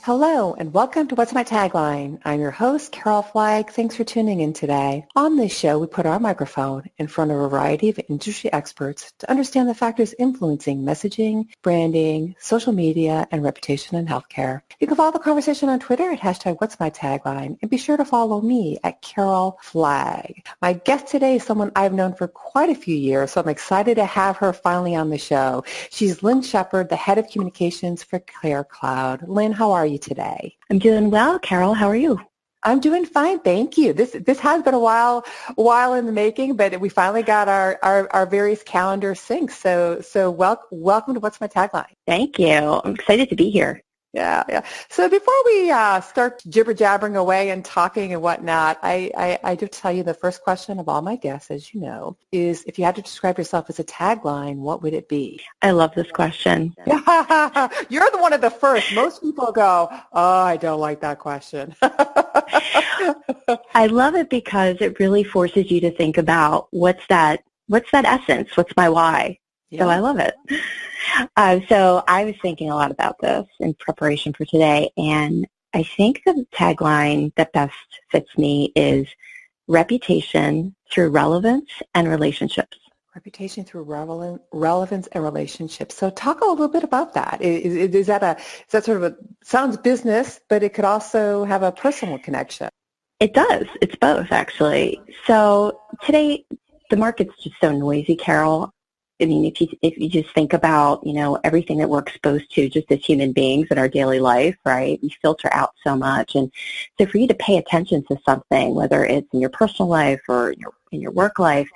Hello, and welcome to What's My Tagline? I'm your host, Carol Flagg. Thanks for tuning in today. On this show, we put our microphone in front of a variety of industry experts to understand the factors influencing messaging, branding, social media, and reputation in healthcare. You can follow the conversation on Twitter at #What'sMyTagline, and be sure to follow me at Carol Flagg. My guest today is someone I've known for quite a few years, so I'm excited to have her finally on the show. She's Lynn Shepherd, the head of communications for CareCloud. Lynn, how are you today? I'm doing well. Carol, how are you? I'm doing fine, thank you. This has been a while in the making, but we finally got our various calendars synced. So welcome to What's My Tagline. Thank you. I'm excited to be here. Yeah. So before we start jibber-jabbering away and talking and whatnot, I do tell you the first question of all my guests, as you know, is if you had to describe yourself as a tagline, what would it be? I love this question. You're the one of the first. Most people go, oh, I don't like that question. I love it because it really forces you to think about what's that essence? What's my why? Yeah. So I love it. So I was thinking a lot about this in preparation for today, and I think the tagline that best fits me is reputation through relevance and relationships. Reputation through relevance and relationships. So talk a little bit about that. Is that sort of sounds business, but it could also have a personal connection? It does. It's both, actually. So today, the market's just so noisy, Carol. I mean, if you just think about, everything that we're exposed to just as human beings in our daily life, right? We filter out so much. And so for you to pay attention to something, whether it's in your personal life or in your work life,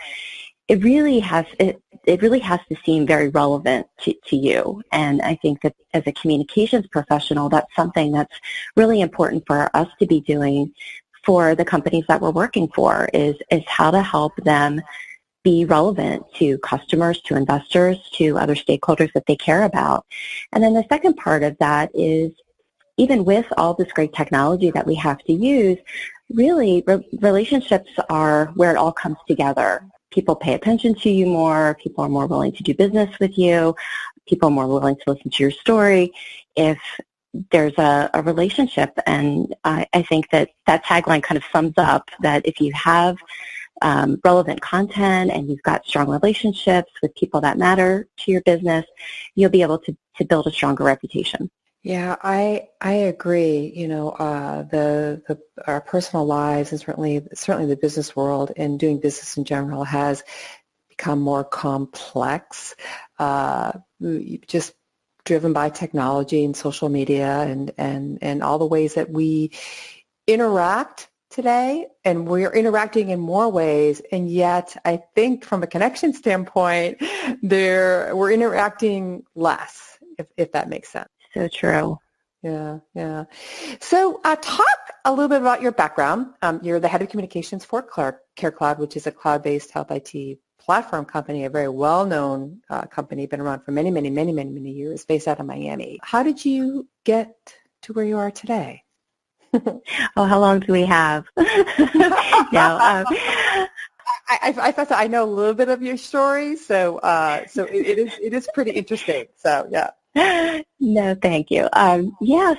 it really has to seem very relevant to you. And I think that as a communications professional, that's something that's really important for us to be doing for the companies that we're working for is how to help them be relevant to customers, to investors, to other stakeholders that they care about. And then the second part of that is, even with all this great technology that we have to use, really relationships are where it all comes together. People pay attention to you more. People are more willing to do business with you. People are more willing to listen to your story if there's a relationship. And I think that tagline kind of sums up that if you have relevant content and you've got strong relationships with people that matter to your business, you'll be able to build a stronger reputation. Yeah, I agree. Our personal lives and certainly the business world and doing business in general has become more complex, just driven by technology and social media and all the ways that we interact today, and we're interacting in more ways, and yet I think from a connection standpoint, we're interacting less, if that makes sense. So true. Yeah. So talk a little bit about your background. You're the head of communications for CareCloud, which is a cloud-based health IT platform company, a very well-known company, been around for many, many, many, many, many years, based out of Miami. How did you get to where you are today? Oh, how long do we have? I know a little bit of your story, so it is pretty interesting. So yeah. No, thank you.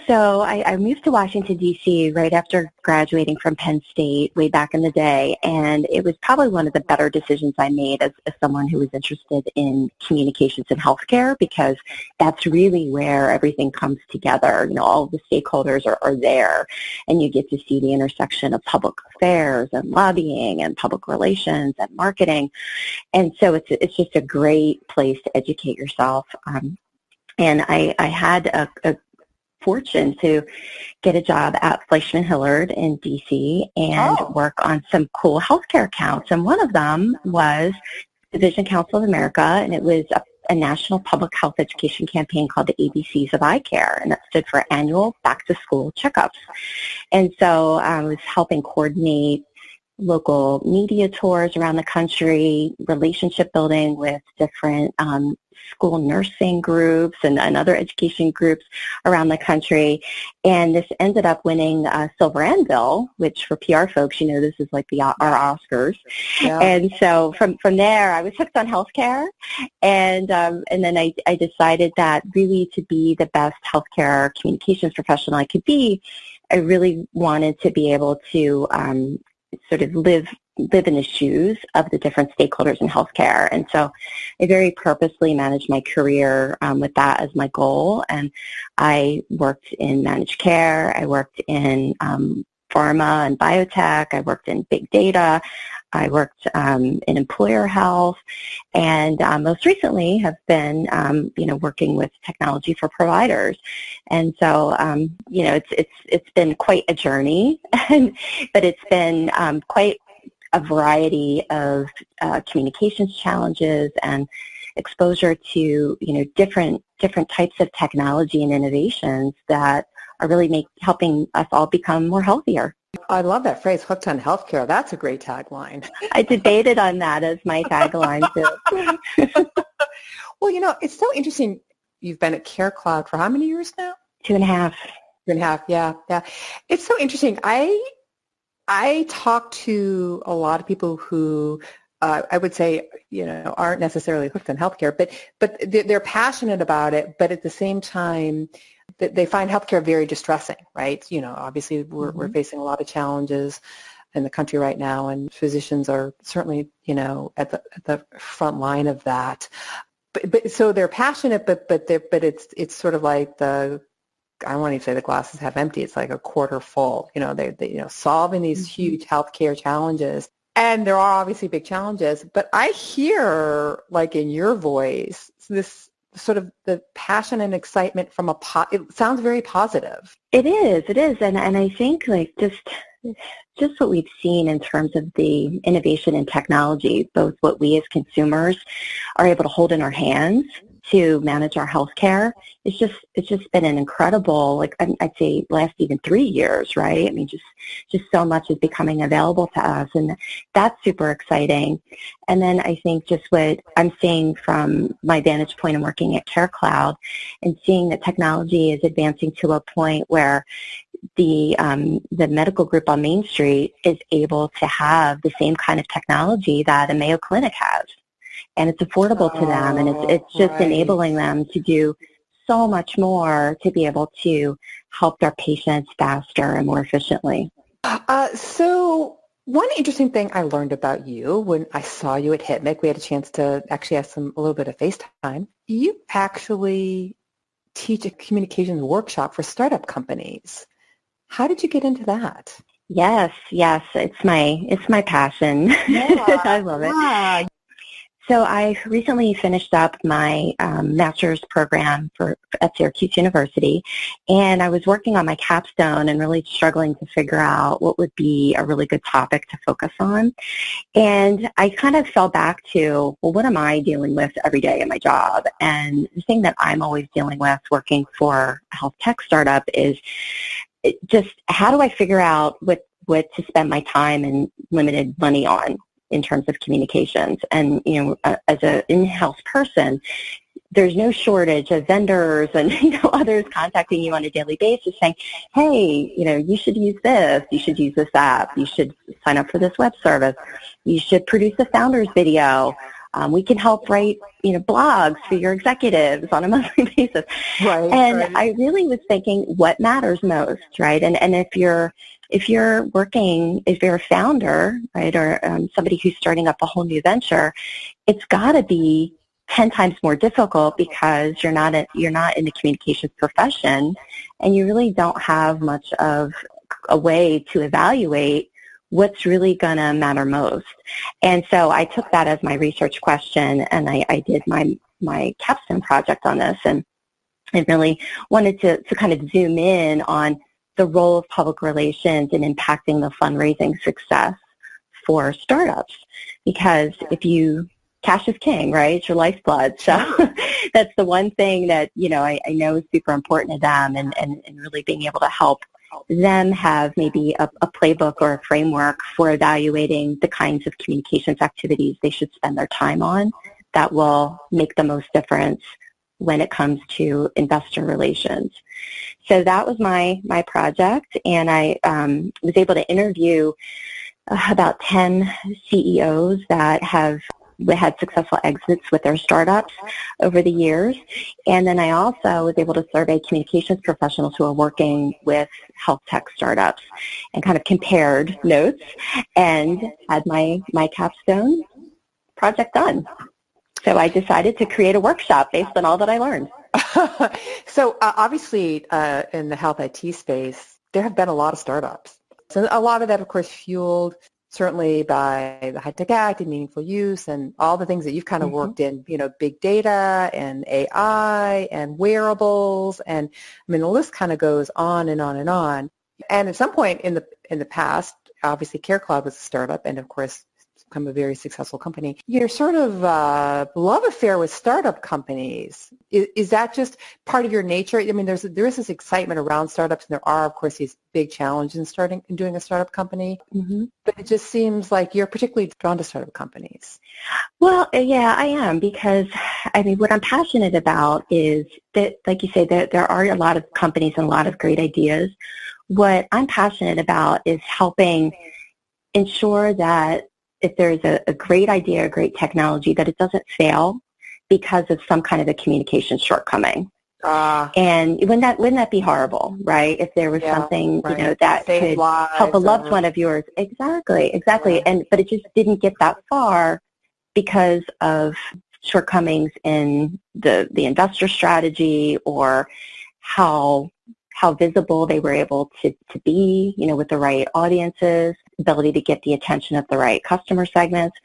So I moved to Washington, D.C. right after graduating from Penn State way back in the day, and it was probably one of the better decisions I made as someone who was interested in communications and healthcare, because that's really where everything comes together. All of the stakeholders are there, and you get to see the intersection of public affairs and lobbying and public relations and marketing, and so it's just a great place to educate yourself. And I had a fortune to get a job at Fleishman Hillard in D.C. and work on some cool healthcare accounts. And one of them was the Vision Council of America, and it was a national public health education campaign called the ABCs of Eye Care, and that stood for Annual Back-to-School Checkups. And so I was helping coordinate local media tours around the country, relationship building with different school nursing groups and other education groups around the country. And this ended up winning Silver Anvil, which for PR folks, this is like our Oscars. Yeah. And so from there, I was hooked on healthcare. And then I decided that really to be the best healthcare communications professional I could be, I really wanted to be able to sort of live in the shoes of the different stakeholders in healthcare. And so I very purposely managed my career with that as my goal. And I worked in managed care. I worked in pharma and biotech. I worked in big data. I worked in employer health, and most recently have been, working with technology for providers. And so, it's been quite a journey, but it's been quite a variety of communications challenges and exposure to, different types of technology and innovations that are really helping us all become more healthier. I love that phrase, hooked on healthcare. That's a great tagline. I debated on that as my tagline, too. Well, it's so interesting. You've been at CareCloud for how many years now? 2.5. 2.5, yeah. It's so interesting. I talk to a lot of people who I would say, aren't necessarily hooked on healthcare, but they're passionate about it, but at the same time, they find healthcare very distressing, right? Obviously we're facing a lot of challenges in the country right now, and physicians are certainly, at the front line of that. But so they're passionate, but it's sort of like I don't want to say the glass is half empty. It's like a quarter full. They solving these huge healthcare challenges, and there are obviously big challenges. But I hear, like in your voice, this sort of the passion and excitement from it sounds very positive. It is, and I think like just what we've seen in terms of the innovation in technology, both what we as consumers are able to hold in our hands to manage our healthcare, it's just been an incredible, like I'd say last even 3 years, right? I mean, just so much is becoming available to us, and that's super exciting. And then I think just what I'm seeing from my vantage point in working at CareCloud and seeing that technology is advancing to a point where the medical group on Main Street is able to have the same kind of technology that a Mayo Clinic has. And it's affordable to them, and it's just enabling them to do so much more to be able to help their patients faster and more efficiently. So one interesting thing I learned about you when I saw you at HITMIC, we had a chance to actually have a little bit of FaceTime. You actually teach a communications workshop for startup companies. How did you get into that? Yes, it's my passion. Yeah, I love it. Yeah. So I recently finished up my master's program at Syracuse University, and I was working on my capstone and really struggling to figure out what would be a really good topic to focus on. And I kind of fell back to, well, what am I dealing with every day in my job? And the thing that I'm always dealing with working for a health tech startup is just how do I figure out what to spend my time and limited money on in terms of communications. And, as an in-house person, there's no shortage of vendors and, others contacting you on a daily basis saying, hey, you should use this, you should use this app, you should sign up for this web service, you should produce a founder's video. We can help write, blogs for your executives on a monthly basis. Right. And I really was thinking, what matters most, right? And if you're a founder, right, or somebody who's starting up a whole new venture, it's got to be 10 times more difficult because you're not in the communications profession, and you really don't have much of a way to evaluate what's really going to matter most. And so I took that as my research question, and I did my capstone project on this, and I really wanted to kind of zoom in on the role of public relations in impacting the fundraising success for startups. Because cash is king, right? It's your lifeblood. So that's the one thing that, I know is super important to them, and really being able to help them have maybe a playbook or a framework for evaluating the kinds of communications activities they should spend their time on that will make the most difference when it comes to investor relations. So that was my project, and I was able to interview about 10 CEOs that have had successful exits with their startups over the years. And then I also was able to survey communications professionals who are working with health tech startups and kind of compared notes and had my capstone project done. So I decided to create a workshop based on all that I learned. So obviously in the health IT space, there have been a lot of startups. So a lot of that, of course, fueled certainly by the High-Tech Act and meaningful use and all the things that you've kind of worked in, big data and AI and wearables. And I mean, the list kind of goes on and on and on. And at some point in the past, obviously CareCloud was a startup and, of course, become a very successful company. Your sort of love affair with startup companies, is that just part of your nature? I mean, there is this excitement around startups, and there are, of course, these big challenges in doing a startup company. But it just seems like you're particularly drawn to startup companies. Well, yeah, I am, because, I mean, what I'm passionate about is that, like you say, there are a lot of companies and a lot of great ideas. What I'm passionate about is helping ensure that if there's a great idea, a great technology, that it doesn't fail because of some kind of a communication shortcoming. And wouldn't that be horrible, right? If there was something, right. That could help a loved one of yours. Exactly. Right. But it just didn't get that far because of shortcomings in the investor strategy or how visible they were able to be, with the right audiences, ability to get the attention of the right customer segments.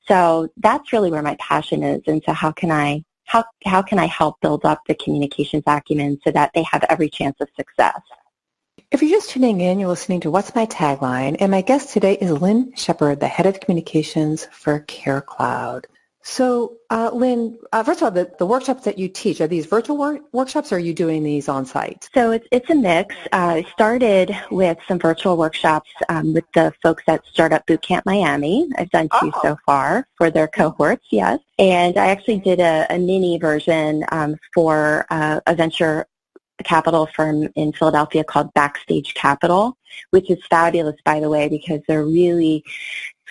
So that's really where my passion is. And so how can I help build up the communications acumen so that they have every chance of success? If you're just tuning in, you're listening to What's My Tagline, and my guest today is Lynn Shepherd, the head of communications for CareCloud. So, Lynn, first of all, the workshops that you teach, are these virtual workshops, or are you doing these on site? So it's a mix. I started with some virtual workshops with the folks at Startup Bootcamp Miami. I've done 2 so far for their cohorts, yes. And I actually did a mini version for a venture capital firm in Philadelphia called Backstage Capital, which is fabulous, by the way, because they're really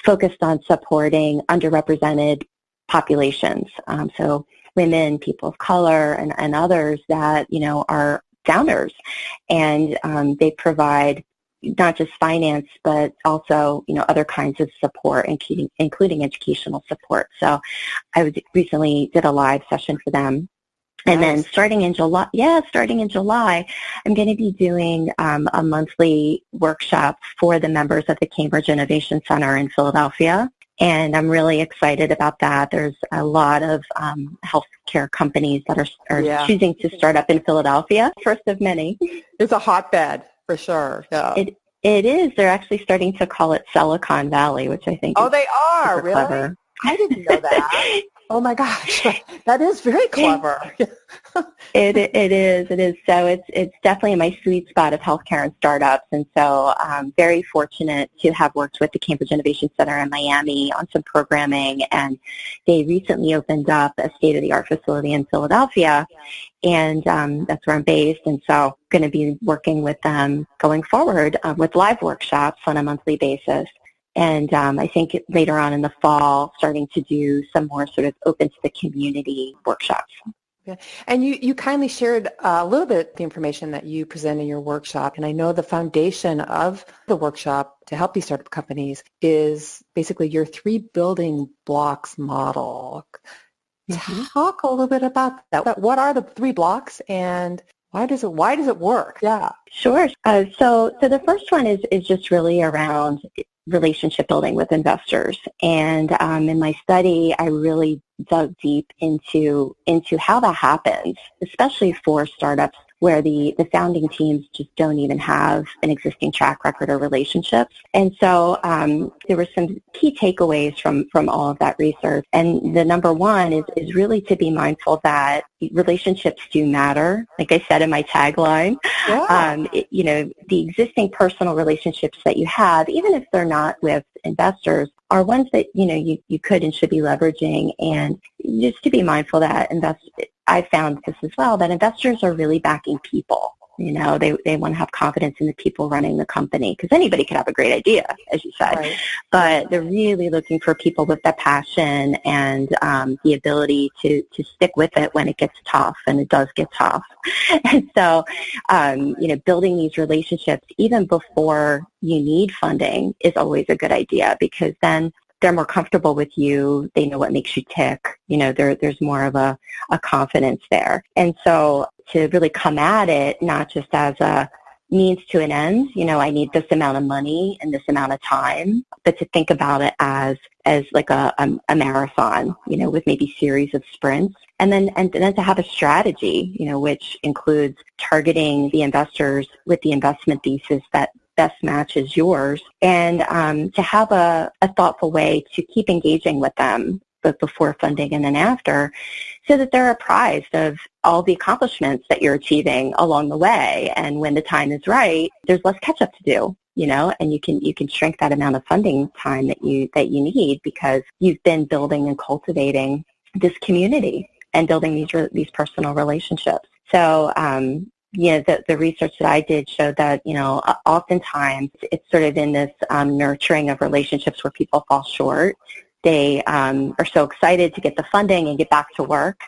focused on supporting underrepresented populations, so women, people of color, and others that, are founders. And they provide not just finance, but also, other kinds of support, including educational support. So I recently did a live session for them. And then starting in July, I'm going to be doing a monthly workshop for the members of the Cambridge Innovation Center in Philadelphia. And I'm really excited about that. There's a lot of healthcare companies that are choosing to start up in Philadelphia, first of many. It's a hotbed, for sure. Yeah. It is. They're actually starting to call it Silicon Valley, which I think is they are, super really? Clever. I didn't know that. Oh, my gosh. That is very clever. It is. So it's definitely in my sweet spot of healthcare and startups. And so I'm very fortunate to have worked with the Cambridge Innovation Center in Miami on some programming. And they recently opened up a state-of-the-art facility in Philadelphia. And that's where I'm based. And so going to be working with them going forward with live workshops on a monthly basis. And I think later on in the fall, starting to do some more sort of open to the community workshops. Yeah. And you kindly shared a little bit the information that you present in your workshop. And I know the foundation of the workshop to help these startup companies is basically your 3 building blocks model. Talk a little bit about that. What are the 3 blocks, and why does it work? Yeah. Sure. So the first one is just really around relationship building with investors. And in my study, I really dug deep into how that happens, especially for startups where the founding teams just don't even have an existing track record or relationships. And so there were some key takeaways from all of that research. And the number one is really to be mindful that relationships do matter. Like I said in my tagline, the existing personal relationships that you have, even if they're not with investors, are ones that, you could and should be leveraging. And just to be mindful that I found this as well, that investors are really backing people. They want to have confidence in the people running the company, because anybody could have a great idea, as you said, right. But they're really looking for people with that passion and the ability to stick with it when it gets tough, and it does get tough. And so, building these relationships even before you need funding is always a good idea, because then they're more comfortable with you. They know what makes you tick. There's more of a confidence there. And so to really come at it, not just as a means to an end, I need this amount of money and this amount of time, but to think about it as like a marathon, with maybe series of sprints. And then to have a strategy, which includes targeting the investors with the investment thesis that best matches yours, and to have a thoughtful way to keep engaging with them, both before funding and then after, so that they're apprised of all the accomplishments that you're achieving along the way. And when the time is right, there's less catch-up to do, and you can shrink that amount of funding time that you need, because you've been building and cultivating this community and building these personal relationships. So, the research that I did showed that, oftentimes it's sort of in this nurturing of relationships where people fall short. They are so excited to get the funding and get back to work.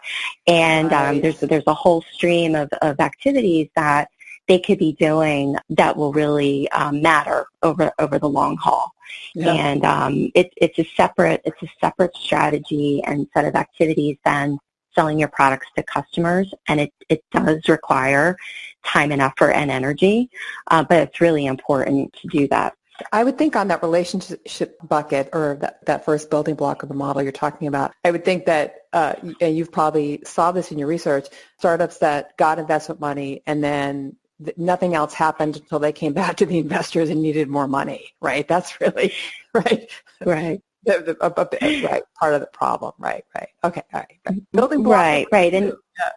And there's a whole stream of activities that they could be doing that will really matter over the long haul. Yeah. And it's a separate strategy and set of activities than selling your products to customers, and it does require time and effort and energy, but it's really important to do that. I would think on that relationship bucket, or that first building block of the model you're talking about, I would think that, and you've probably saw this in your research, startups that got investment money and then nothing else happened until they came back to the investors and needed more money, right? That's really, right? Right. Right, part of the problem, right. Okay, all right. Building blocks. Right, and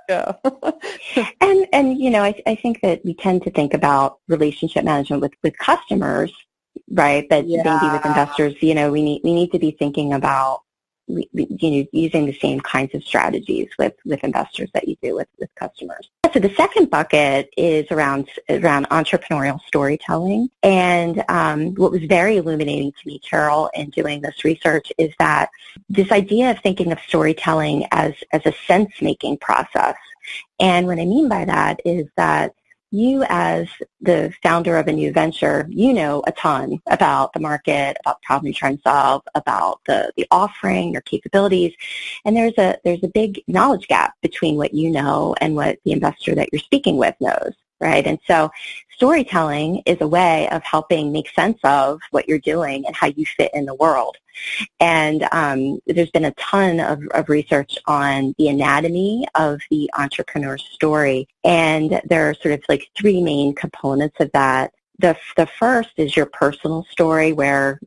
yeah. and I think that we tend to think about relationship management with customers, right? But maybe with investors, we need to be thinking about using the same kinds of strategies with investors that you do with customers. So the second bucket is around entrepreneurial storytelling. And what was very illuminating to me, Carol, in doing this research is that this idea of thinking of storytelling as a sense-making process. And what I mean by that is that you, as the founder of a new venture, a ton about the market, about the problem you're trying to solve, about the offering, your capabilities, and there's a big knowledge gap between what you know and what the investor that you're speaking with knows, right? And so storytelling is a way of helping make sense of what you're doing and how you fit in the world. And there's been a ton of research on the anatomy of the entrepreneur's story. And there are sort of like three main components of that. The first is your personal story, where,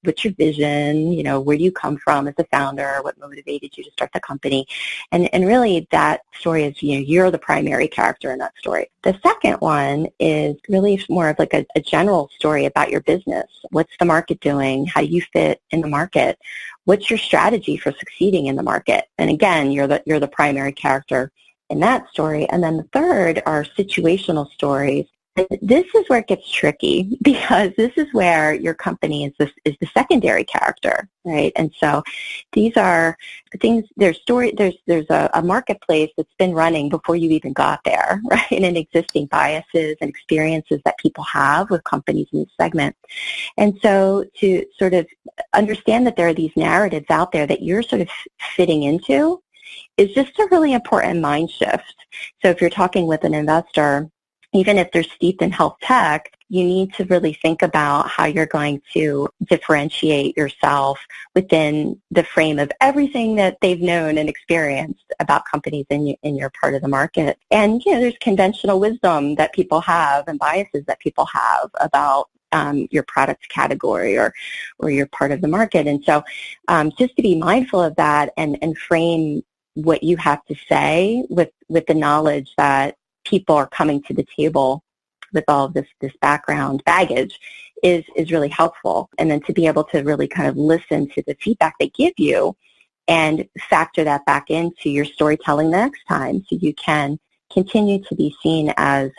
what's your vision, where do you come from as a founder, what motivated you to start the company, and really that story is, you're the primary character in that story. The second one is really more of like a general story about your business. What's the market doing? How do you fit in the market? What's your strategy for succeeding in the market? And again, you're the primary character in that story. And then the third are situational stories. This is where it gets tricky, because this is where your company is the secondary character, right? And so these are things, there's a marketplace that's been running before you even got there, right? And existing biases and experiences that people have with companies in this segment. And so to sort of understand that there are these narratives out there that you're sort of fitting into is just a really important mind shift. So if you're talking with an investor, even if they're steeped in health tech, you need to really think about how you're going to differentiate yourself within the frame of everything that they've known and experienced about companies in your part of the market. And, there's conventional wisdom that people have and biases that people have about your product category or your part of the market. And so just to be mindful of that and frame what you have to say with the knowledge that people are coming to the table with all of this background baggage is really helpful. And then to be able to really kind of listen to the feedback they give you and factor that back into your storytelling the next time so you can continue to be seen as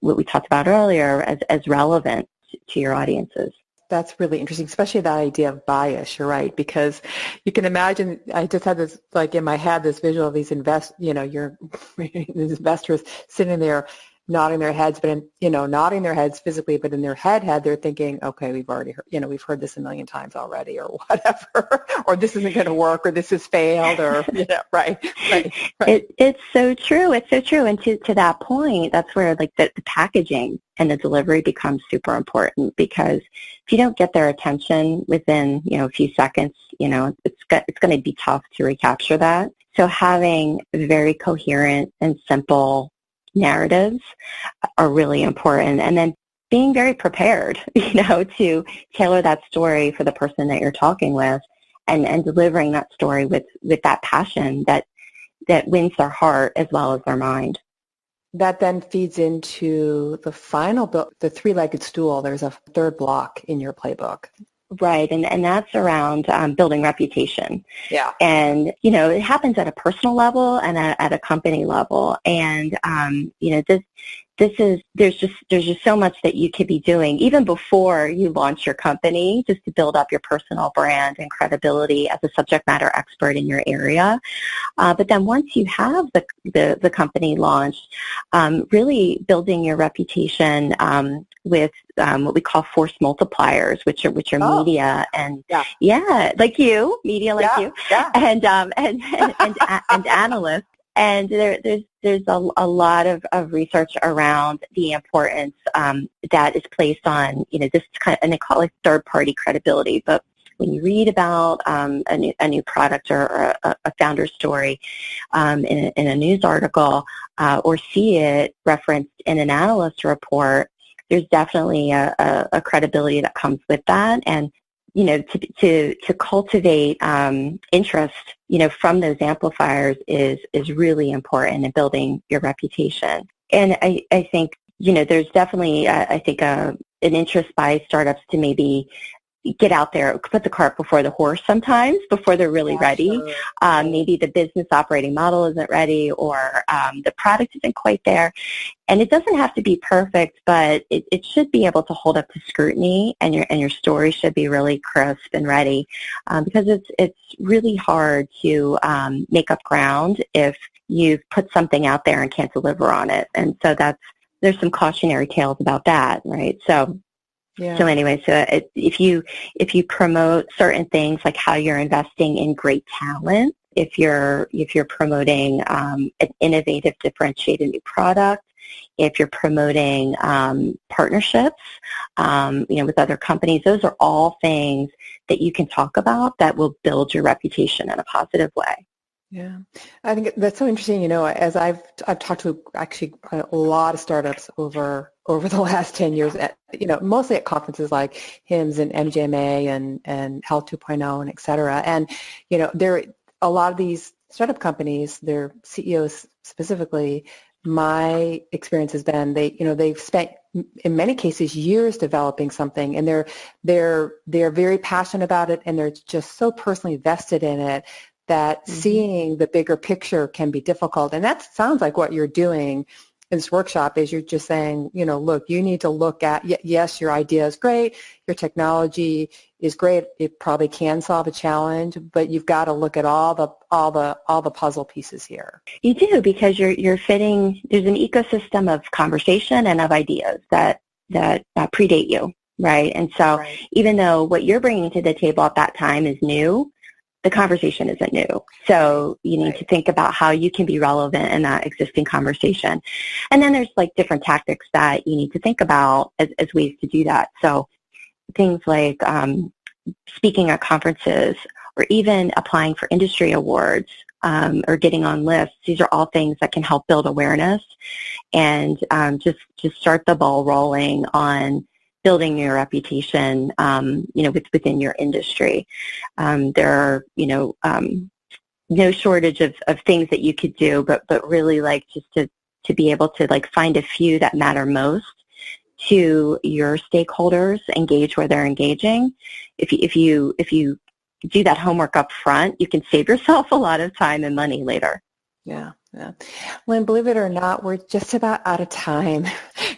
what we talked about earlier, as relevant to your audiences. That's really interesting, especially that idea of bias. You're right, because you can imagine. I just had this, like in my head, this visual of these these investors sitting there, nodding their heads, but nodding their heads physically, but in their head, they're thinking, okay, we've already heard, we've heard this a million times already, or whatever, or this isn't going to work, or this has failed, or right. It's so true. It's so true. And to that point, that's where like the packaging and the delivery becomes super important, because if you don't get their attention within a few seconds, it's going to be tough to recapture that. So having very coherent and simple narratives are really important, and then being very prepared, to tailor that story for the person that you're talking with, and delivering that story with that passion that wins their heart as well as their mind. That then feeds into the final the three-legged stool. There's a third block in your playbook. Right, and that's around building reputation. Yeah. And, it happens at a personal level and at a company level. And, there's just so much that you could be doing even before you launch your company, just to build up your personal brand and credibility as a subject matter expert in your area. But then once you have the company launched, really building your reputation with what we call force multipliers, which are media and media like you, and analysts. And there's a lot of research around the importance that is placed on this kind of, and they call it third-party credibility. But when you read about a new product or a founder's story in a news article or see it referenced in an analyst report, there's definitely a credibility that comes with that. And to cultivate interest, from those amplifiers is really important in building your reputation. And I think, there's definitely, an interest by startups to maybe get out there, put the cart before the horse sometimes, before they're really ready. Sure. Maybe the business operating model isn't ready, or the product isn't quite there. And it doesn't have to be perfect, but it should be able to hold up to scrutiny, and your story should be really crisp and ready, because it's really hard to make up ground if you've put something out there and can't deliver on it. And so there's some cautionary tales about that, right? So. Yeah. So anyway, if you promote certain things like how you're investing in great talent, if you're promoting an innovative, differentiated new product, if you're promoting partnerships, with other companies, those are all things that you can talk about that will build your reputation in a positive way. Yeah, I think that's so interesting. As I've talked to actually a lot of startups over the last 10 years, mostly at conferences like HIMSS and MGMA and Health 2.0 and et cetera. And, there a lot of these startup companies, their CEOs specifically, my experience has been they've spent in many cases years developing something, and they're very passionate about it, and they're just so personally vested in it that seeing the bigger picture can be difficult. And that sounds like what you're doing in this workshop is you're just saying, look, you need to look at, yes, your idea is great, your technology is great, it probably can solve a challenge, but you've got to look at all the puzzle pieces here. You do, because you're fitting, there's an ecosystem of conversation and of ideas that predate you, right? And so even though what you're bringing to the table at that time is new, the conversation isn't new. So you need to think about how you can be relevant in that existing conversation. And then there's like different tactics that you need to think about as ways to do that. So things like speaking at conferences or even applying for industry awards or getting on lists. These are all things that can help build awareness and just start the ball rolling on building your reputation, within your industry. There are, no shortage of things that you could do, but really like just to be able to like find a few that matter most to your stakeholders, engage where they're engaging. If you do that homework up front, you can save yourself a lot of time and money later. Yeah. Lynn, believe it or not, we're just about out of time.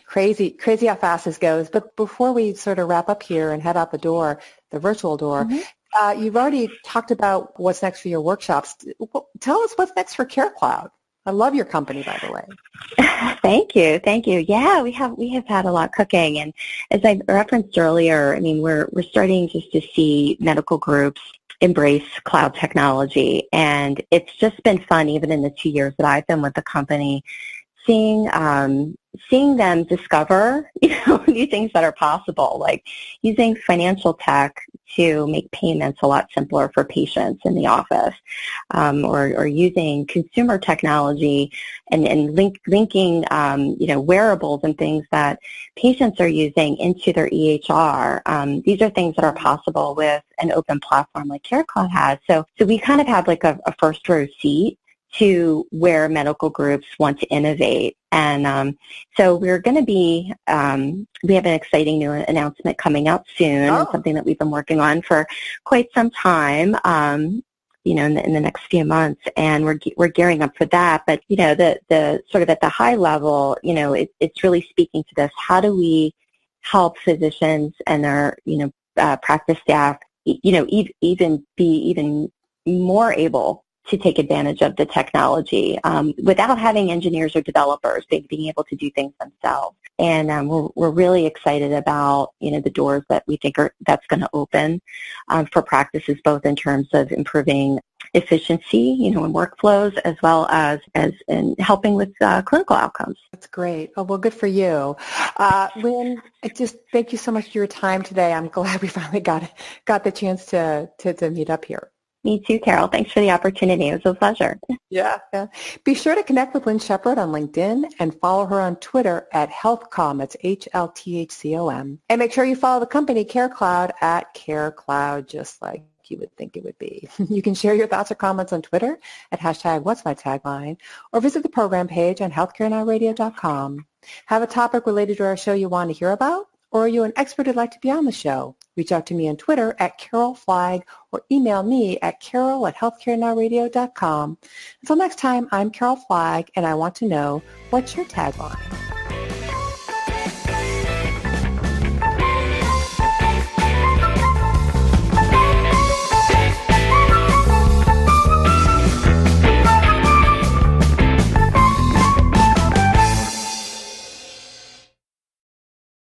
Crazy how fast this goes. But before we sort of wrap up here and head out the door, the virtual door, you've already talked about what's next for your workshops. Tell us what's next for CareCloud. I love your company, by the way. Thank you. Yeah, we have had a lot cooking, and as I referenced earlier, I mean, we're starting just to see medical groups embrace cloud technology, and it's just been fun, even in the 2 years that I've been with the company, seeing them discover, new things that are possible, like using financial tech to make payments a lot simpler for patients in the office, or using consumer technology and linking, wearables and things that patients are using into their EHR. These are things that are possible with an open platform like CareCloud has. So we kind of have like a first row seat to where medical groups want to innovate. And so we're going to be, we have an exciting new announcement coming out soon, and something that we've been working on for quite some time, in the next few months, and we're gearing up for that. But, the sort of at the high level, it's really speaking to this. How do we help physicians and their, practice staff, even be even more able to take advantage of the technology without having engineers or developers, being able to do things themselves. And we're really excited about, the doors that we think that's going to open for practices, both in terms of improving efficiency, and workflows, as well as in helping with clinical outcomes. That's great. Oh, well, good for you. Lynn, just thank you so much for your time today. I'm glad we finally got the chance to meet up here. Me too, Carol. Thanks for the opportunity. It was a pleasure. Yeah. Be sure to connect with Lynn Shepherd on LinkedIn and follow her on Twitter at HealthCom. That's HLTHCOM. And make sure you follow the company CareCloud at CareCloud, just like you would think it would be. You can share your thoughts or comments on Twitter at #What'sMyTagline, or visit the program page on HealthcareNOW Radio.com. Have a topic related to our show you want to hear about? Or are you an expert who'd like to be on the show? Reach out to me on Twitter at Carol Flagg, or email me at carol@HealthcareNOWRadio.com. Until next time, I'm Carol Flagg, and I want to know, what's your tagline?